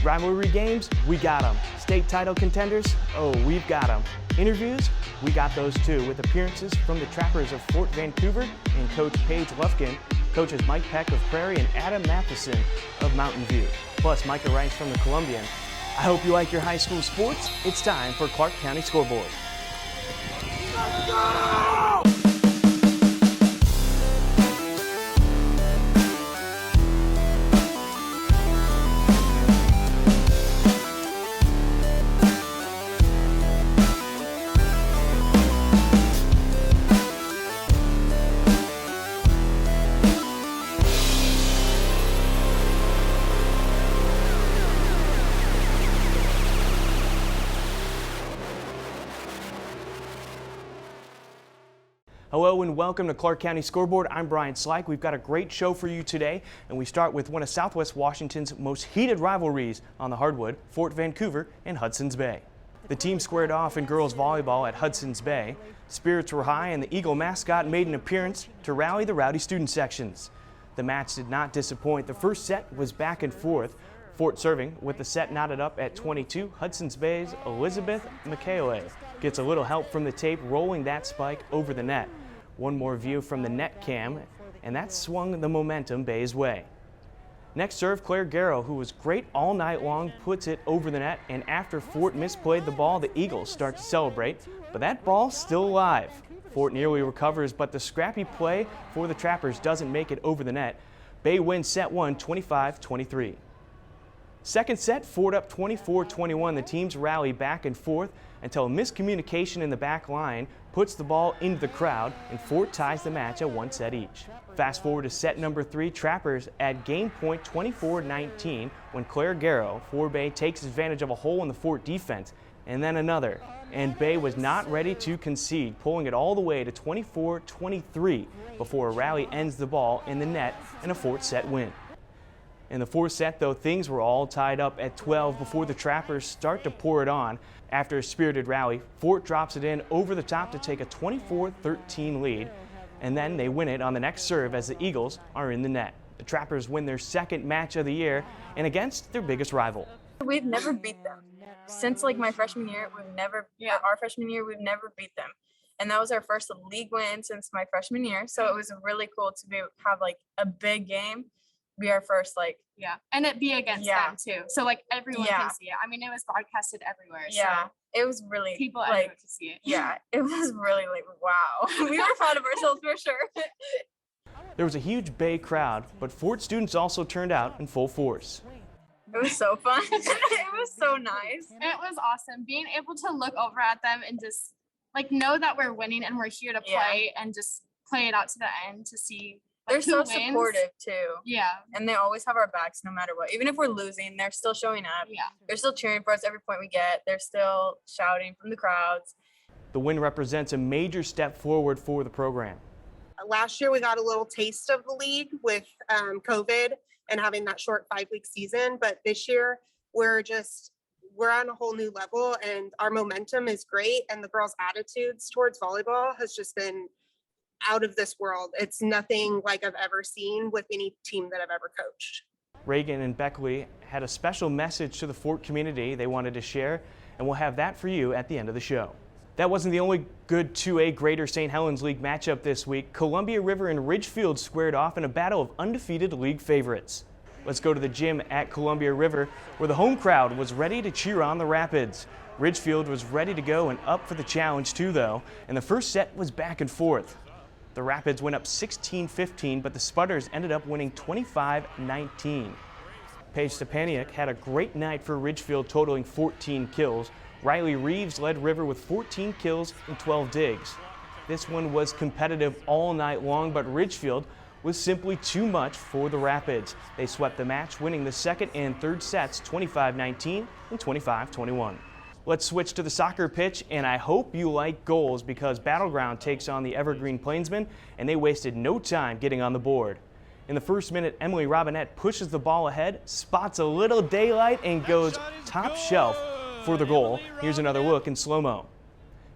Rivalry games, we got them. State title contenders, oh, we've got them. Interviews, we got those too, with appearances from the Trappers of Fort Vancouver and Coach Paige Lufkin, coaches Mike Peck of Prairie and Adam Mathieson of Mountain View, plus Micah Rice from the Columbian. I hope you like your high school sports. It's time for Clark County Scoreboard. Let's go! Hello and welcome to Clark County Scoreboard. I'm Bryan Sleik. We've got a great show for you today, and we start with one of Southwest Washington's most heated rivalries on the hardwood, Fort Vancouver and Hudsons Bay. The team squared off in girls volleyball at Hudsons Bay. Spirits were high and the Eagle mascot made an appearance to rally the rowdy student sections. The match did not disappoint. The first set was back and forth. Fort serving with the set knotted up at 22. Hudsons Bay's Elizabeth McKayle gets a little help from the tape, rolling that spike over the net. One more view from the net cam, and that swung the momentum Bay's way. Next serve, Claire Garrow, who was great all night long, puts it over the net, and after Fort misplayed the ball, the Eagles start to celebrate, but that ball's still alive. Fort nearly recovers, but the scrappy play for the Trappers doesn't make it over the net. Bay wins set one, 25-23. Second set, Fort up 24-21. The teams rally back and forth until a miscommunication in the back line puts the ball into the crowd, and Fort ties the match at one set each. Fast forward to set number 3, Trappers at game point 24-19 when Claire Garrow for Bay takes advantage of a hole in the Fort defense, and then another. And Bay was not ready to concede, pulling it all the way to 24-23 before a rally ends the ball in the net and a Fort set win. In the fourth set, though, things were all tied up at 12 before the Trappers start to pour it on. After a spirited rally, Fort drops it in over the top to take a 24-13 lead, and then they win it on the next serve as the Eagles are in the net. The Trappers win their second match of the year and against their biggest rival. We've never beat them. Since my freshman year, our freshman year, we've never beat them. And that was our first league win since my freshman year. So it was really cool to have a big game. Be our first and it be against them too, so everyone can see it. I mean, it was broadcasted everywhere, so it was really people everywhere to see it. It was really wow. We were proud of ourselves for sure. There was a huge Bay crowd, but Fort students also turned out in full force. It was so fun. It was so nice. It was awesome being able to look over at them and just know that we're winning and we're here to play and just play it out to the end to see. They're so supportive too. Yeah. And they always have our backs no matter what. Even if we're losing, they're still showing up. Yeah. They're still cheering for us every point we get. They're still shouting from the crowds. The win represents a major step forward for the program. Last year we got a little taste of the league with COVID and having that short 5-week season. But this year we're on a whole new level and our momentum is great. And the girls' attitudes towards volleyball has just been out of this world. It's nothing like I've ever seen with any team that I've ever coached. Reagan and Beckley had a special message to the Fort community they wanted to share, and we'll have that for you at the end of the show. That wasn't the only good 2A Greater St. Helens League matchup this week. Columbia River and Richfield squared off in a battle of undefeated league favorites. Let's go to the gym at Columbia River, where the home crowd was ready to cheer on the Rapids. Richfield was ready to go and up for the challenge too, though, and the first set was back and forth. The Rapids went up 16-15, but the Spudders ended up winning 25-19. Paige Stepaniak had a great night for Richfield, totaling 14 kills. Riley Reeves led River with 14 kills and 12 digs. This one was competitive all night long, but Richfield was simply too much for the Rapids. They swept the match, winning the second and third sets 25-19 and 25-21. Let's switch to the soccer pitch, and I hope you like goals because Battleground takes on the Evergreen Plainsmen, and they wasted no time getting on the board. In the first minute, Emily Robinette pushes the ball ahead, spots a little daylight, and goes top shelf for the goal. Here's another look in slow-mo.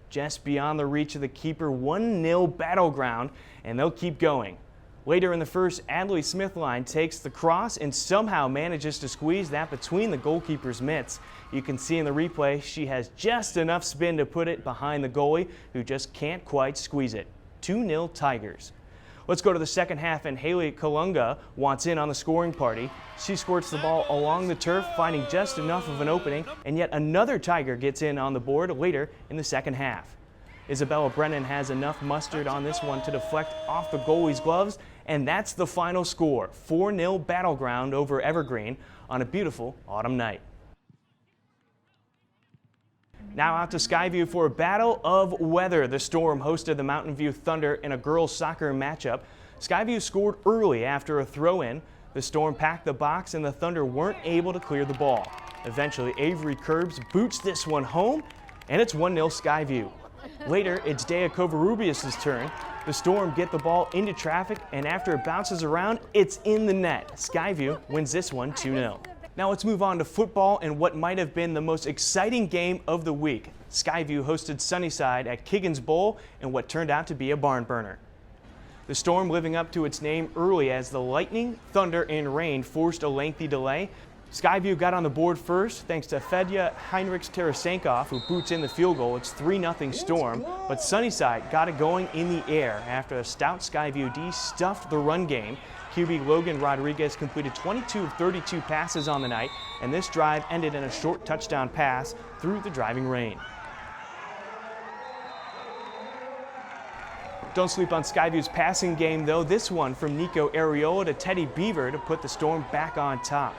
Just beyond the reach of the keeper, 1-0 Battleground, and they'll keep going. Later in the first, Adley Smithline takes the cross and somehow manages to squeeze that between the goalkeeper's mitts. You can see in the replay she has just enough spin to put it behind the goalie, who just can't quite squeeze it. 2-0 Tigers. Let's go to the second half, and Haley Kalunga wants in on the scoring party. She squirts the ball along the turf, finding just enough of an opening, and yet another Tiger gets in on the board later in the second half. Isabella Brennan has enough mustard on this one to deflect off the goalie's gloves, and that's the final score. 4-0 Battleground over Evergreen on a beautiful autumn night. Now out to Skyview for a battle of weather. The Storm hosted the Mountain View Thunder in a girls' soccer matchup. Skyview scored early after a throw-in. The Storm packed the box and the Thunder weren't able to clear the ball. Eventually, Avery Curbs boots this one home, and it's 1-0 Skyview. Later, it's Dea Covarrubias' turn. The Storm get the ball into traffic, and after it bounces around, it's in the net. Skyview wins this one 2-0. Now let's move on to football and what might have been the most exciting game of the week. Skyview hosted Sunnyside at Kiggins Bowl in what turned out to be a barn burner. The Storm living up to its name early as the lightning, thunder, and rain forced a lengthy delay. Skyview got on the board first thanks to Fedya Heinrichs-Tarasenkoff, who boots in the field goal. It's 3-0 Storm, but Sunnyside got it going in the air after a stout Skyview D stuffed the run game. QB Logan Rodriguez completed 22 of 32 passes on the night, and this drive ended in a short touchdown pass through the driving rain. Don't sleep on Skyview's passing game, though. This one from Nico Areola to Teddy Beaver to put the Storm back on top.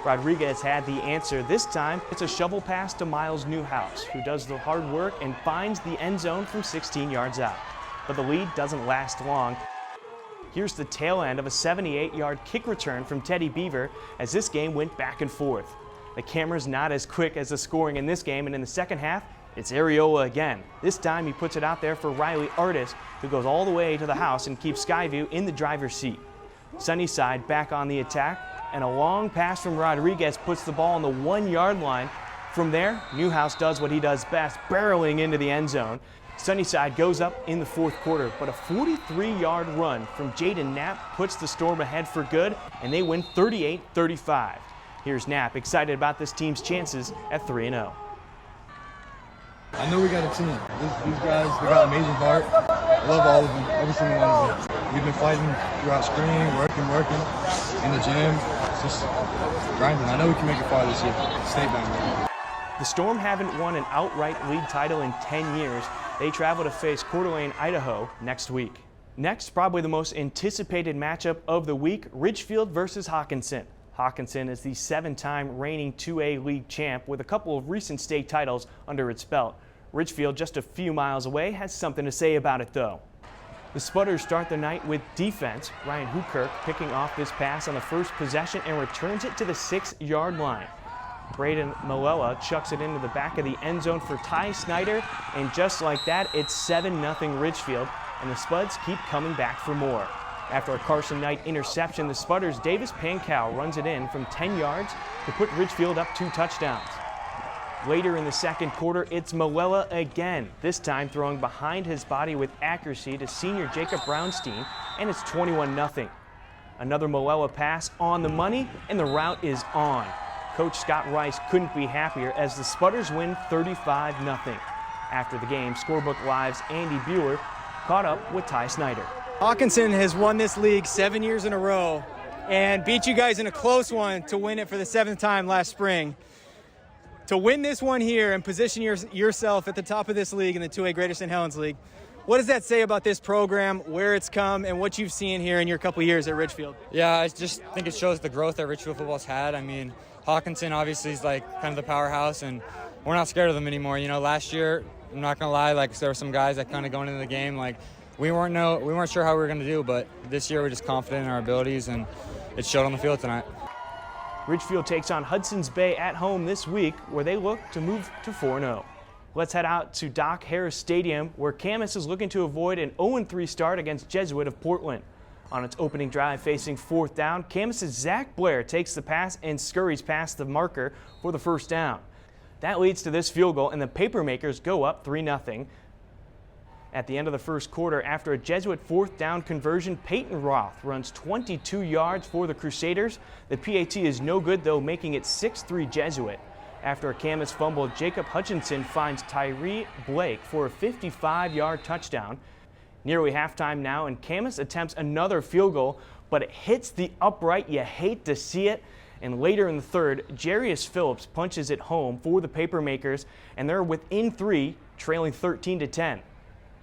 Rodriguez had the answer. This time, it's a shovel pass to Miles Newhouse, who does the hard work and finds the end zone from 16 yards out. But the lead doesn't last long. Here's the tail end of a 78-yard kick return from Teddy Beaver as this game went back and forth. The camera's not as quick as the scoring in this game, and in the second half, it's Areola again. This time he puts it out there for Riley Artis, who goes all the way to the house and keeps Skyview in the driver's seat. Sunnyside back on the attack, and a long pass from Rodriguez puts the ball on the 1-yard line. From there, Newhouse does what he does best, barreling into the end zone. Sunnyside goes up in the fourth quarter, but a 43-yard run from Jaden Knapp puts the Storm ahead for good, and they win 38-35. Here's Knapp excited about this team's chances at 3-0. I know we got a team. These guys, they got an amazing heart. I love all of them, every single one of them. We've been fighting throughout spring, working in the gym. It's just grinding. I know we can make it far this year. Stay down. The Storm haven't won an outright league title in 10 years. They travel to face Coeur d'Alene, Idaho next week. Next, probably the most anticipated matchup of the week, Richfield versus Hawkinson. Hawkinson is the 7-time reigning 2A league champ with a couple of recent state titles under its belt. Richfield, just a few miles away, has something to say about it though. The Spudders start the night with defense. Ryan Hukirk picking off this pass on the first possession and returns it to the 6-yard line. Braden Malella chucks it into the back of the end zone for Ty Snyder, and just like that, it's 7-0 Richfield, and the Spuds keep coming back for more. After a Carson Knight interception, the Spudders' Davis Pankow runs it in from 10 yards to put Richfield up 2 touchdowns. Later in the second quarter, it's Malella again, this time throwing behind his body with accuracy to senior Jacob Brownstein, and it's 21-0. Another Malella pass on the money, and the route is on. Coach Scott Rice couldn't be happier as the Spudders win 35-0. After the game, Scorebook Live's Andy Bueller caught up with Ty Snyder. Hawkinson has won this league 7 years in a row and beat you guys in a close one to win it for the 7th time last spring. To win this one here and position yourself at the top of this league in the 2A Greater St. Helens League, what does that say about this program, where it's come, and what you've seen here in your couple years at Richfield? Yeah, I just think it shows the growth that Richfield football's had. I mean, Hawkinson obviously is like kind of the powerhouse, and we're not scared of them anymore. You know, last year, I'm not gonna lie, like there were some guys that kind of going into the game, like we weren't sure how we were gonna do, but this year we're just confident in our abilities, and it showed on the field tonight. Richfield takes on Hudsons Bay at home this week, where they look to move to 4-0. Let's head out to Doc Harris Stadium, where Camas is looking to avoid an 0-3 start against Jesuit of Portland. On its opening drive facing 4th down, Camas' Zach Blair takes the pass and scurries past the marker for the first down. That leads to this field goal, and the Papermakers go up 3-0. At the end of the first quarter, after a Jesuit fourth down conversion, Peyton Roth runs 22 yards for the Crusaders. The PAT is no good, though, making it 6-3 Jesuit. After a Camas fumble, Jacob Hutchinson finds Tyree Blake for a 55-yard touchdown. Nearly halftime now, and Camas attempts another field goal, but it hits the upright. You hate to see it. And later in the third, Jarius Phillips punches it home for the Papermakers, and they're within 3, trailing 13-10.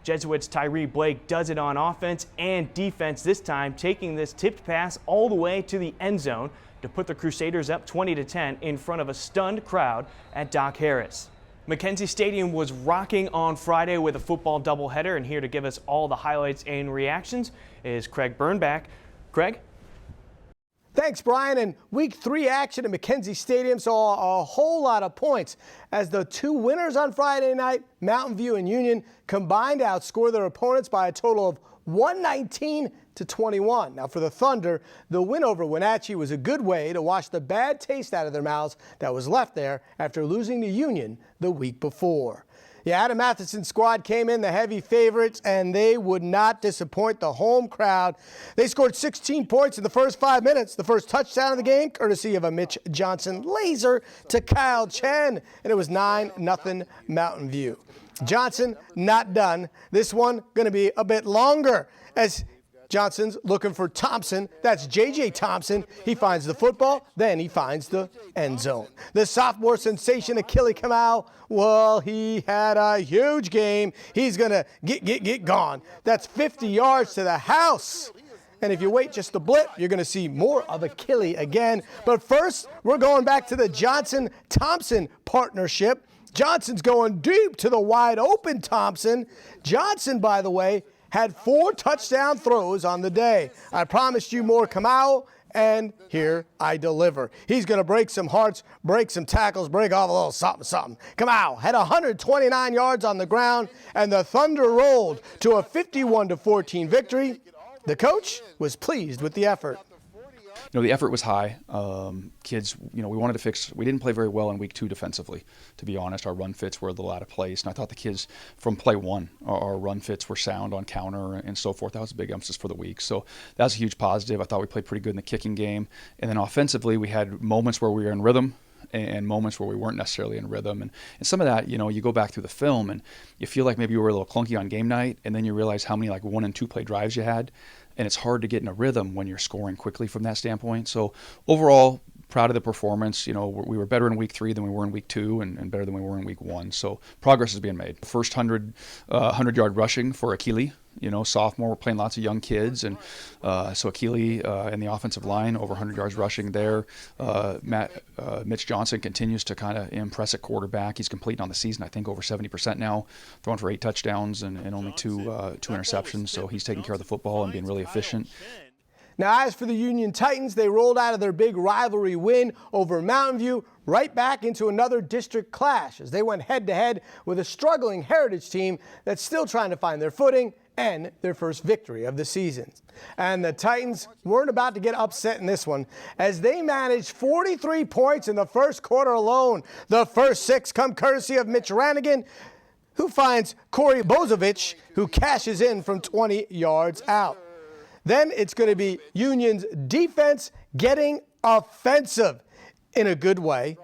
Jesuits' Tyree Blake does it on offense and defense this time, taking this tipped pass all the way to the end zone to put the Crusaders up 20-10 in front of a stunned crowd at Doc Harris. Mackenzie Stadium was rocking on Friday with a football doubleheader, and here to give us all the highlights and reactions is Craig Burnback. Craig? Thanks, Brian. And week 3 action at Mackenzie Stadium saw a whole lot of points as the 2 winners on Friday night, Mountain View and Union, combined to outscore their opponents by a total of 119-21. Now for the Thunder, the win over Wenatchee was a good way to wash the bad taste out of their mouths that was left there after losing to Union the week before. Yeah, Adam Mathieson's squad came in the heavy favorites, and they would not disappoint the home crowd. They scored 16 points in the first 5 minutes. The first touchdown of the game, courtesy of a Mitch Johnson laser to Kyle Chen, and it was 9-0 Mountain View. Johnson not done. This one going to be a bit longer as Johnson's looking for Thompson. That's J.J. Thompson. He finds the football, then he finds the end zone. The sophomore sensation, Achille Kamau, well, he had a huge game. He's going to get gone. That's 50 yards to the house. And if you wait just a blip, you're going to see more of Achille again. But first, we're going back to the Johnson-Thompson partnership. Johnson's going deep to the wide open Thompson. Johnson, by the way, had 4 touchdown throws on the day. I promised you more Kamau, and here I deliver. He's going to break some hearts, break some tackles, break off a little something. Kamau had 129 yards on the ground, and the Thunder rolled to a 51-14 victory. The coach was pleased with the effort. You know, the effort was high. Kids, you know, we wanted to fix. We didn't play very well in week 2 defensively, to be honest. Our run fits were a little out of place, and I thought the kids from play 1, our run fits were sound on counter and so forth. That was a big emphasis for the week. So that was a huge positive. I thought we played pretty good in the kicking game. And then offensively, we had moments where we were in rhythm and moments where we weren't necessarily in rhythm. And some of that, you know, you go back through the film and you feel like maybe you were a little clunky on game night, and then you realize how many 1 and 2 play drives you had. And it's hard to get in a rhythm when you're scoring quickly from that standpoint. So overall, proud of the performance. You know, we were better in week 3 than we were in week 2 and better than we were in week 1. So progress is being made. First 100-yard rushing for Achille. You know, sophomore, we're playing lots of young kids. And so Achille and the offensive line, over 100 yards rushing there. Mitch Johnson continues to kind of impress at quarterback. He's completing on the season, I think, over 70% now, throwing for 8 touchdowns and only two interceptions. So he's taking care of the football and being really efficient. Now, as for the Union Titans, they rolled out of their big rivalry win over Mountain View right back into another district clash as they went head-to-head with a struggling Heritage team that's still trying to find their footing and their first victory of the season. And the Titans weren't about to get upset in this one as they managed 43 points in the first quarter alone. The first 6 come courtesy of Mitch Rannigan, who finds Corey Bozovich, who cashes in from 20 yards out. Then it's going to be Union's defense getting offensive in a good way.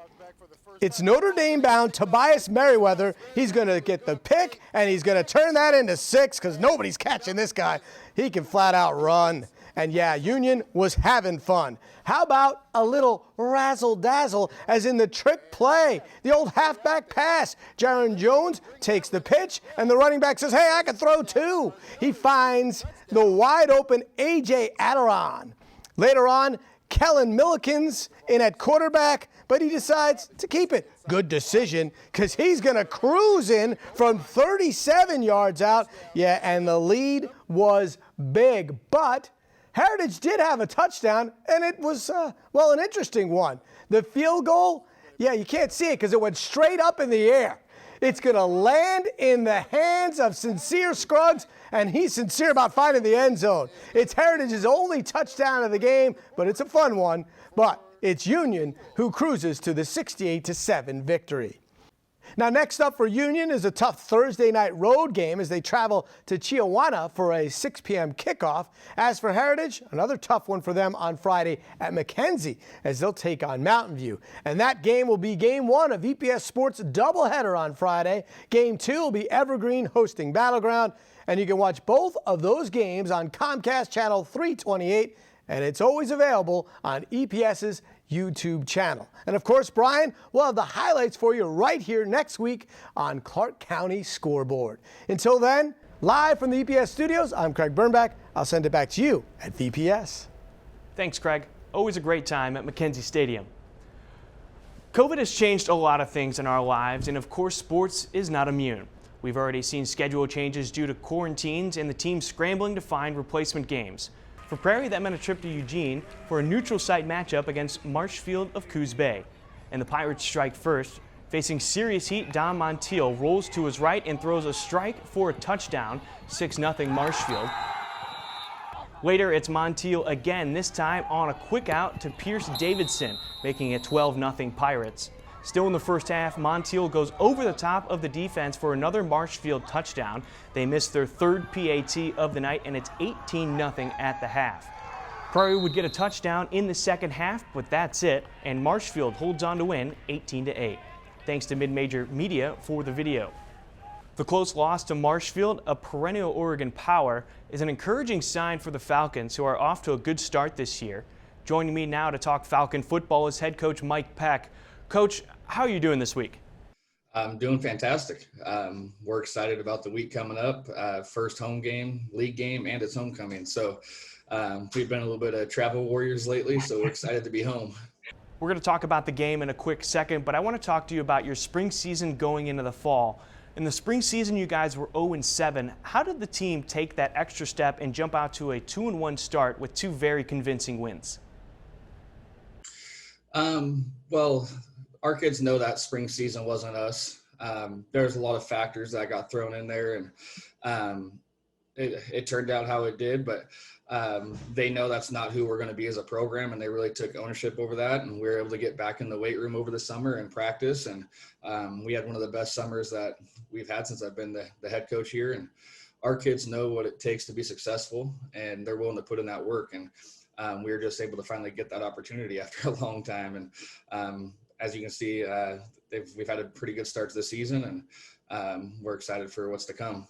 It's Notre Dame bound Tobias Merriweather. He's going to get the pick, and he's going to turn that into 6 because nobody's catching this guy. He can flat out run. And yeah, Union was having fun. How about a little razzle-dazzle as in the trick play, the old halfback pass. Jaron Jones takes the pitch, and the running back says, hey, I can throw too. He finds the wide-open A.J. Aderon. Later on, Kellen Millikins in at quarterback, but he decides to keep it. Good decision, because he's going to cruise in from 37 yards out. Yeah, and the lead was big, but Heritage did have a touchdown, and it was, well, an interesting one. The field goal, yeah, you can't see it because it went straight up in the air. It's going to land in the hands of Sincere Scruggs, and he's sincere about finding the end zone. It's Heritage's only touchdown of the game, but it's a fun one. But it's Union who cruises to the 68-7 victory. Now, next up for Union is a tough Thursday night road game as they travel to Chiawana for a 6 p.m. kickoff. As for Heritage, another tough one for them on Friday at Mackenzie as they'll take on Mountain View. And that game will be game 1 of EPS Sports doubleheader on Friday. Game 2 will be Evergreen hosting Battleground. And you can watch both of those games on Comcast Channel 328. And it's always available on EPS's YouTube channel. And of course, Brian, we'll have the highlights for you right here next week on Clark County Scoreboard. Until then, live from the EPS studios, I'm Craig Birnbach. I'll send it back to you at VPS. Thanks, Craig. Always a great time at Mackenzie Stadium. COVID has changed a lot of things in our lives, and of course, sports is not immune. We've already seen schedule changes due to quarantines and the team scrambling to find replacement games. For Prairie, that meant a trip to Eugene for a neutral site matchup against Marshfield of Coos Bay. And the Pirates strike first. Facing serious heat, Don Montiel rolls to his right and throws a strike for a touchdown, 6-0 Marshfield. Later, it's Montiel again, this time on a quick out to Pierce Davidson, making it 12-0 Pirates. Still in the first half, Montiel goes over the top of the defense for another Marshfield touchdown. They miss their third PAT of the night, and it's 18-0 at the half. Prairie would get a touchdown in the second half, but that's it, and Marshfield holds on to win 18-8. Thanks to Mid-Major Media for the video. The close loss to Marshfield, a perennial Oregon power, is an encouraging sign for the Falcons, who are off to a good start this year. Joining me now to talk Falcon football is head coach Mike Peck. Coach, how are you doing this week? I'm doing fantastic. We're excited about the week coming up. First home game, league game, and it's homecoming. So we've been a little bit of travel warriors lately, so we're excited to be home. We're going to talk about the game in a quick second, but I want to talk to you about your spring season going into the fall. In the spring season, you guys were 0-7. How did the team take that extra step and jump out to a 2-1 start with 2 very convincing wins? Well, our kids know that spring season wasn't us. There's a lot of factors that got thrown in there, and it turned out how it did, but they know that's not who we're going to be as a program, and they really took ownership over that, and we were able to get back in the weight room over the summer and practice, and we had one of the best summers that we've had since I've been the head coach here, and our kids know what it takes to be successful, and they're willing to put in that work, and we were just able to finally get that opportunity after a long time, and as you can see, we've had a pretty good start to the season, and we're excited for what's to come.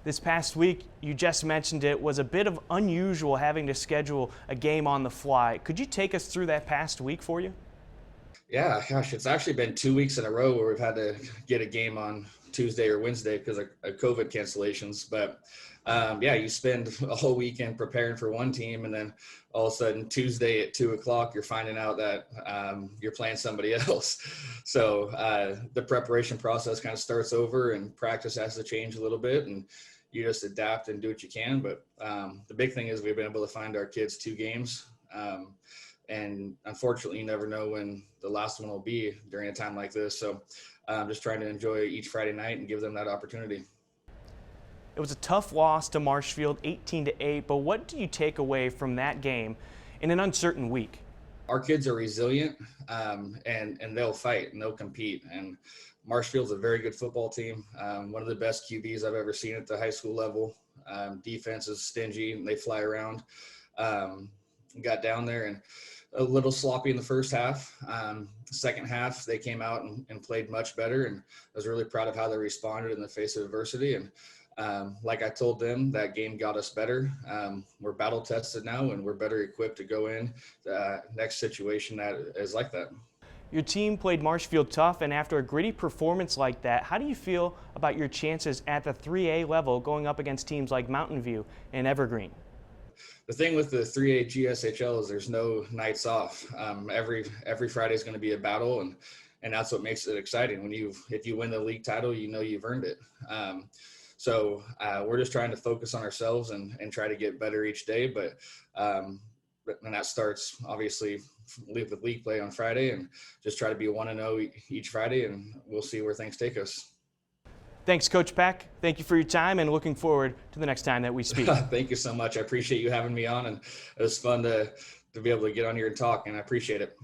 This past week, you just mentioned it, was a bit of unusual having to schedule a game on the fly. Could you take us through that past week for you? Yeah, gosh, it's actually been 2 weeks in a row where we've had to get a game on Tuesday or Wednesday because of COVID cancellations. But yeah, you spend a whole weekend preparing for one team, and then all of a sudden Tuesday at 2 o'clock, you're finding out that you're playing somebody else. So the preparation process kind of starts over, and practice has to change a little bit, and you just adapt and do what you can. But the big thing is we've been able to find our kids 2 games. And unfortunately, you never know when the last one will be during a time like this. So just trying to enjoy each Friday night and give them that opportunity. It was a tough loss to Marshfield, 18-8, but what do you take away from that game in an uncertain week? Our kids are resilient, and they'll fight and they'll compete. And Marshfield's a very good football team, one of the best QBs I've ever seen at the high school level. Defense is stingy and they fly around. Got down there and a little sloppy in the first half. Second half, they came out and played much better, and I was really proud of how they responded in the face of adversity. And like I told them, that game got us better. We're battle tested now, and we're better equipped to go in the next situation that is like that. Your team played Marshfield tough, and after a gritty performance like that, how do you feel about your chances at the 3A level going up against teams like Mountain View and Evergreen? The thing with the 3A GSHL is there's no nights off. Every Friday is going to be a battle, and that's what makes it exciting. If you win the league title, you know you've earned it. So we're just trying to focus on ourselves and try to get better each day. And that starts obviously with league play on Friday, and just try to be 1-0 each Friday, and we'll see where things take us. Thanks, Coach Peck. Thank you for your time, and looking forward to the next time that we speak. Thank you so much. I appreciate you having me on, and it was fun to be able to get on here and talk, and I appreciate it.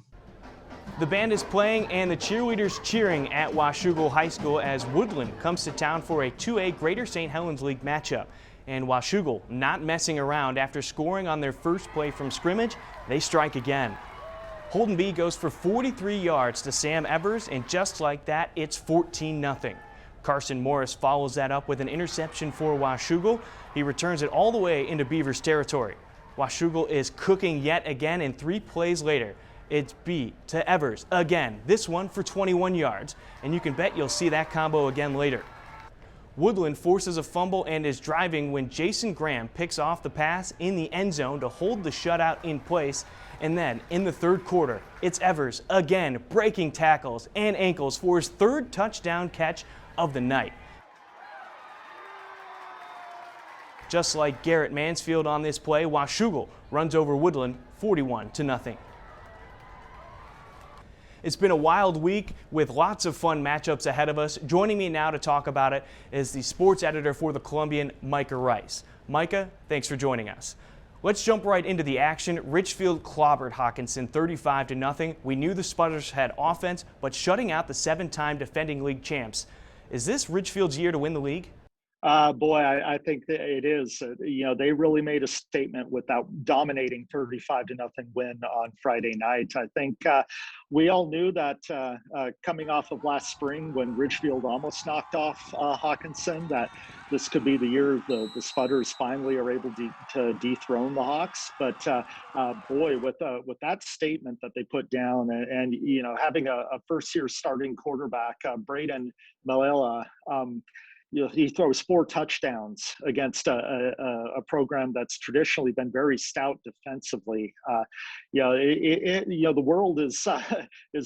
The band is playing and the cheerleaders cheering at Washougal High School as Woodland comes to town for a 2A Greater St. Helens League matchup. And Washougal not messing around after scoring on their first play from scrimmage, they strike again. Holden B goes for 43 yards to Sam Evers, and just like that, it's 14-0. Carson Morris follows that up with an interception for Washougal. He returns it all the way into Beavers territory. Washougal is cooking yet again, and 3 plays later, it's B to Evers again, this one for 21 yards, and you can bet you'll see that combo again later. Woodland forces a fumble and is driving when Jason Graham picks off the pass in the end zone to hold the shutout in place. And then in the third quarter, it's Evers again breaking tackles and ankles for his 3rd touchdown catch of the night. Just like Garrett Mansfield on this play, Washougal runs over Woodland 41-0. It's been a wild week with lots of fun matchups ahead of us. Joining me now to talk about it is the sports editor for the Columbian, Micah Rice. Micah, thanks for joining us. Let's jump right into the action. Richfield clobbered Hawkinson 35-0. We knew the Spudders had offense, but shutting out the 7-time defending league champs. Is this Richfield's year to win the league? Boy, I think that it is. They really made a statement with that dominating 35-0 win on Friday night. I think we all knew that coming off of last spring when Richfield almost knocked off Hawkinson, that this could be the year the Spudders finally are able to dethrone the Hawks. But boy, with that statement that they put down, and having a first-year starting quarterback, Braden Malala. He throws 4 touchdowns against a program that's traditionally been very stout defensively. The world is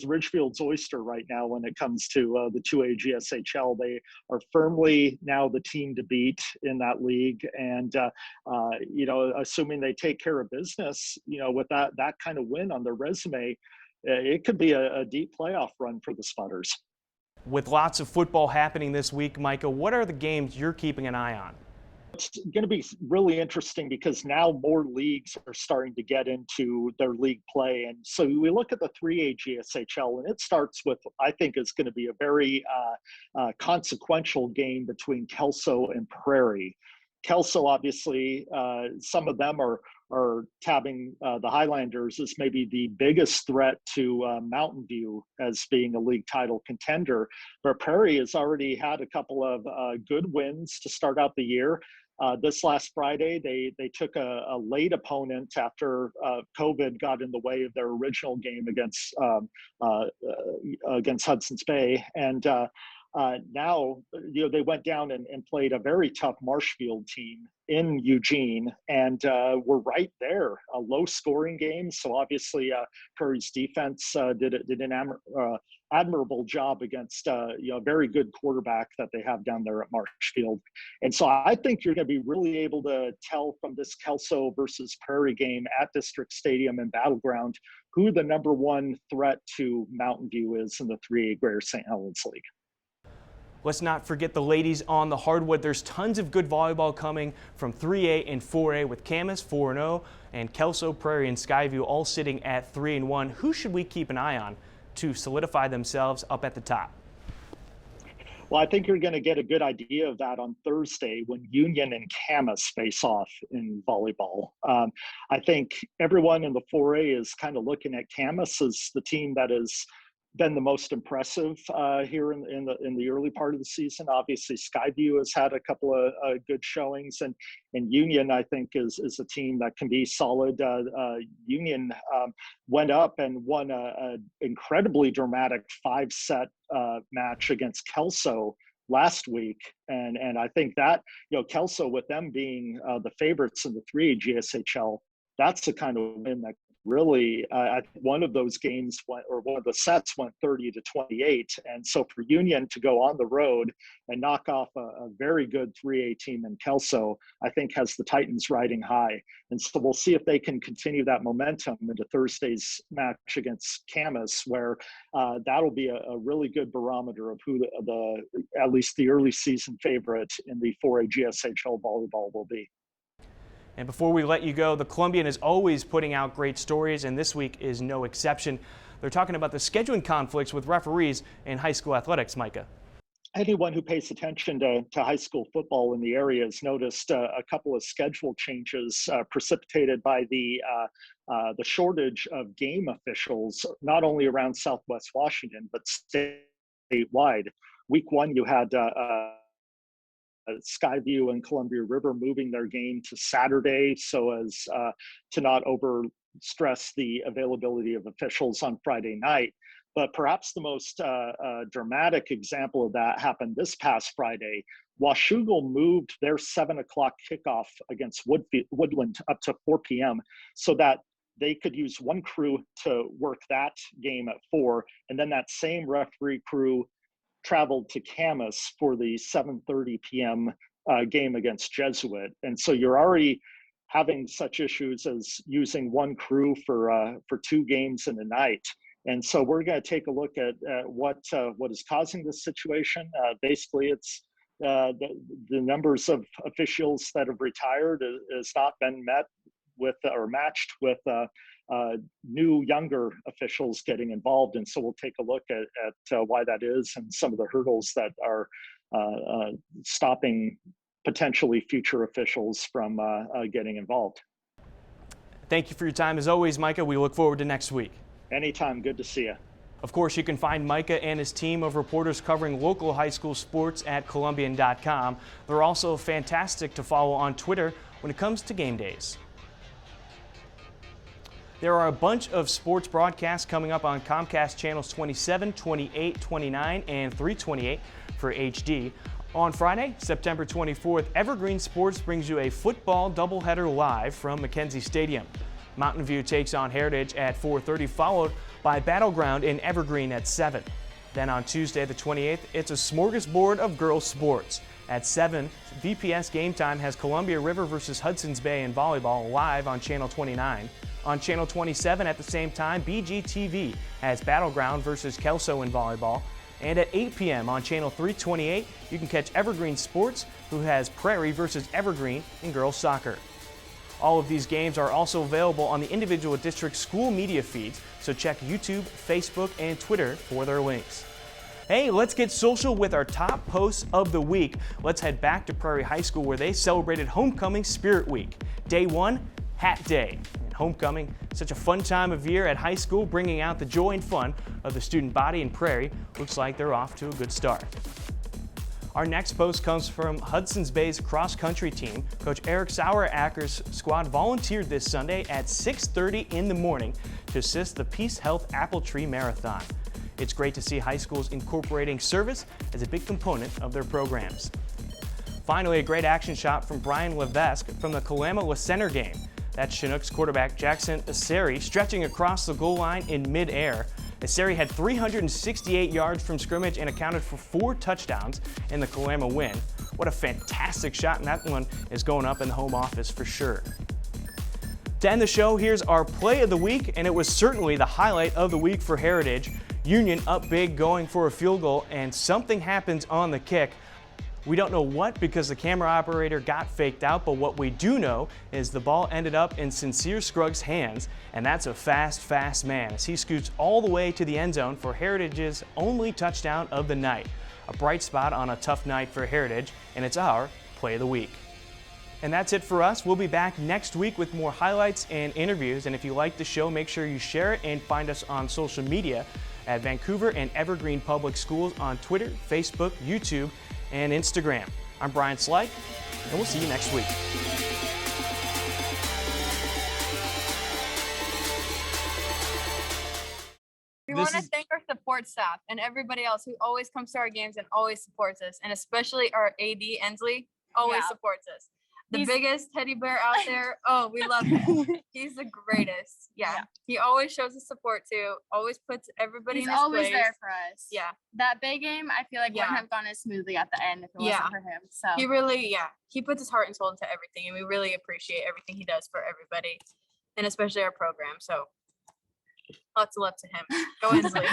Richfield's oyster right now when it comes to the 2A GSHL. They are firmly now the team to beat in that league, and assuming they take care of business, with that kind of win on their resume, it could be a deep playoff run for the Spudders. With lots of football happening this week, Micah, what are the games you're keeping an eye on? It's going to be really interesting because now more leagues are starting to get into their league play. And so we look at the 3A GSHL, and it starts with, I think, is going to be a very consequential game between Kelso and Prairie. Kelso, obviously, some of them are tabbing the Highlanders as maybe the biggest threat to Mountain View as being a league title contender. But Prairie has already had a couple of good wins to start out the year. This last Friday, they took a late opponent after COVID got in the way of their original game against Hudsons Bay. And now, they went down and played a very tough Marshfield team in Eugene, and we're right there, a low-scoring game. So obviously, Prairie's defense did an admirable job against a very good quarterback that they have down there at Marshfield. And so I think you're going to be really able to tell from this Kelso versus Prairie game at District Stadium and Battleground who the number 1 threat to Mountain View is in the 3A Greater St. Helens League. Let's not forget the ladies on the hardwood. There's tons of good volleyball coming from 3A and 4A with Camas 4-0 and Kelso, Prairie, and Skyview all sitting at 3-1. Who should we keep an eye on to solidify themselves up at the top? Well, I think you're going to get a good idea of that on Thursday when Union and Camas face off in volleyball. I think everyone in the 4A is kind of looking at Camas as the team that is been the most impressive here in the early part of the season. Obviously, Skyview has had a couple of good showings, and Union, I think, is a team that can be solid. Union went up and won an incredibly dramatic 5-set match against Kelso last week, and I think that Kelso, with them being the favorites in the 3A GSHL, that's the kind of win that really, one of those games went, or one of the sets went 30-28. And so for Union to go on the road and knock off a very good 3A team in Kelso, I think has the Titans riding high. And so we'll see if they can continue that momentum into Thursday's match against Camas, where that'll be a really good barometer of who at least the early season favorite in the 4A GSHL volleyball will be. And before we let you go, the Columbian is always putting out great stories, and this week is no exception. They're talking about the scheduling conflicts with referees in high school athletics, Micah. Anyone who pays attention to high school football in the area has noticed a couple of schedule changes precipitated by the shortage of game officials, not only around Southwest Washington, but statewide. Week 1, you had Skyview and Columbia River moving their game to Saturday so as to not overstress the availability of officials on Friday night. But perhaps the most dramatic example of that happened this past Friday. Washougal moved their 7 o'clock kickoff against Woodland up to 4 p.m. so that they could use one crew to work that game at 4, and then that same referee crew traveled to Camas for the 7:30 p.m. Game against Jesuit. And so you're already having such issues as using one crew for 2 games in a night. And so we're going to take a look at what is causing this situation. Basically, it's the numbers of officials that have retired has not been met with or matched with new younger officials getting involved. And so we'll take a look at why that is and some of the hurdles that are stopping potentially future officials from getting involved. Thank you for your time as always, Micah. We look forward to next week. Anytime. Good to see you. Of course, you can find Micah and his team of reporters covering local high school sports at Columbian.com. They're also fantastic to follow on Twitter when it comes to game days. There are a bunch of sports broadcasts coming up on Comcast channels 27, 28, 29, and 328 for HD. On Friday, September 24th, Evergreen Sports brings you a football doubleheader live from Mackenzie Stadium. Mountain View takes on Heritage at 4:30, followed by Battleground in Evergreen at 7. Then on Tuesday the 28th, it's a smorgasbord of girls sports. At 7, VPS Game Time has Columbia River versus Hudsons Bay in volleyball live on Channel 29. On Channel 27 at the same time, BGTV has Battleground versus Kelso in volleyball. And at 8 p.m. on Channel 328, you can catch Evergreen Sports, who has Prairie versus Evergreen in girls soccer. All of these games are also available on the individual district school media feeds, so check YouTube, Facebook, and Twitter for their links. Hey, let's get social with our top posts of the week. Let's head back to Prairie High School where they celebrated Homecoming Spirit Week. Day 1, Hat Day. And homecoming, such a fun time of year at high school, bringing out the joy and fun of the student body in Prairie. Looks like they're off to a good start. Our next post comes from Hudsons Bay's cross-country team. Coach Eric Saueracker's squad volunteered this Sunday at 6:30 in the morning to assist the Peace Health Apple Tree Marathon. It's great to see high schools incorporating service as a big component of their programs. Finally, a great action shot from Brian Levesque from the Kalama Center game. That's Chinooks quarterback Jackson Aseri stretching across the goal line in midair. Aseri had 368 yards from scrimmage and accounted for 4 touchdowns in the Kalama win. What a fantastic shot, and that one is going up in the home office for sure. To end the show, here's our play of the week, and it was certainly the highlight of the week for Heritage. Union up big going for a field goal, and something happens on the kick. We don't know what because the camera operator got faked out, but what we do know is the ball ended up in Sincere Scruggs' hands, and that's a fast man as he scoots all the way to the end zone for Heritage's only touchdown of the night. A bright spot on a tough night for Heritage, and it's our play of the week. And that's it for us. We'll be back next week with more highlights and interviews, and if you like the show, make sure you share it and find us on social media at Vancouver and Evergreen Public Schools on Twitter, Facebook, YouTube, and Instagram. I'm Bryan Sleik, and we'll see you next week. We want to thank our support staff and everybody else who always comes to our games and always supports us, and especially our AD, Ensley, always supports us. He's the biggest teddy bear out there. Oh, we love him. He's the greatest. Yeah. He always shows us support too. Always puts everybody in his place. He's always there for us. Yeah. That Bay game, I feel like wouldn't have gone as smoothly at the end if it wasn't for him. So he really, he puts his heart and soul into everything, and we really appreciate everything he does for everybody, and especially our program. So lots of love to him. Go Ensley.